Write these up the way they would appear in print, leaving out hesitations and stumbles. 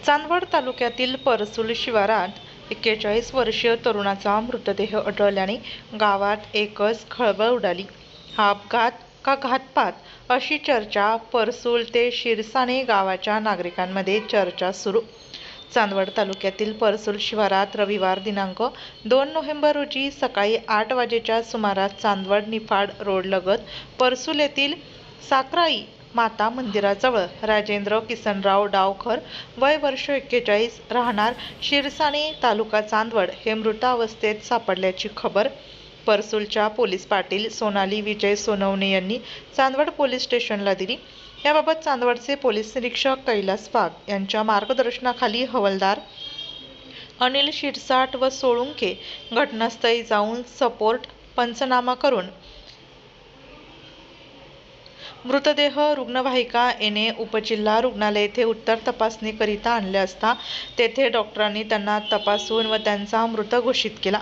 चांदवड तालुक्यातील परसुल शिवारात 41 वर्षीय तरुणाचा मृतदेह आढळल्याने गावात एकच खळबळ उडाली. हा अपघात का घातपात अशी चर्चा परसुल ते शिरसाणे गावाच्या नागरिकांमध्ये चर्चा सुरू. चांदवड तालुक्यातील परसुल शिवारात रविवार दिनांक 2 नोव्हेंबर रोजी सकाळी 8 वाजेच्या सुमारास चांदवड निफाड रोडलगत परसुल येथील साकराई माता मंदिराजवळ राजेंद्र किसनराव डावखर वय वर्ष 41 राहणार शिरसाणे तालुका चांदवड हे मृतावस्थेत सापडल्याची खबर परसुलच्या पोलीस पाटील सोनाली विजय सोनवणे यांनी चांदवड पोलीस स्टेशनला दिली. याबाबत चांदवडचे पोलीस निरीक्षक कैलास वाघ यांच्या मार्गदर्शनाखाली हवालदार अनिल शिरसाट व सोळुंके घटनास्थळी जाऊन सपोर्ट पंचनामा करून मृतदेह रुग्णवाहिका एने उपजिल्हा रुग्णालय येथे उत्तर तपासणीकरिता आणले असता तेथे डॉक्टरांनी त्यांना तपासून व त्यांचा मृत घोषित केला.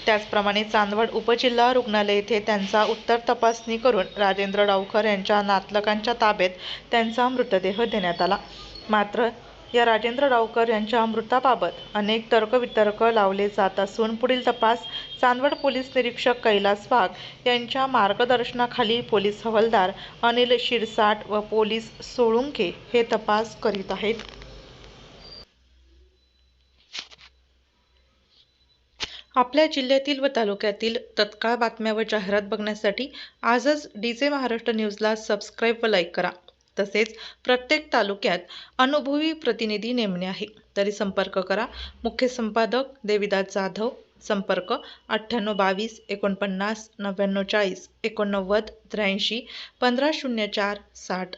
त्याचप्रमाणे चांदवड उपजिल्हा रुग्णालय येथे त्यांचा उत्तर तपासणी करून राजेंद्र डावखर यांच्या नातलगांच्या ताब्यात त्यांचा मृतदेह देण्यात आला. मात्र या राजेंद्र डावखर यांच्या मृताबाबत अनेक तर्कवितर्क लावले जात असून पुढील तपास चांदवड पोलीस निरीक्षक कैलास वाघ यांच्या मार्गदर्शनाखाली पोलीस हवालदार अनिल शिरसाट व पोलीस सोळुंके हे तपास करीत आहेत. आपल्या जिल्ह्यातील व तालुक्यातील तत्काळ बातम्या व जाहिरात बघण्यासाठी आजच डीजे महाराष्ट्र न्यूजला सबस्क्राईब व लाईक करा. तसेच प्रत्येक तालुक्यात अनुभवी प्रतिनिधी नेमणे आहे तरी संपर्क करा. मुख्य संपादक देविदास जाधव. संपर्क 9822 49 99 40 89 83 1504 60.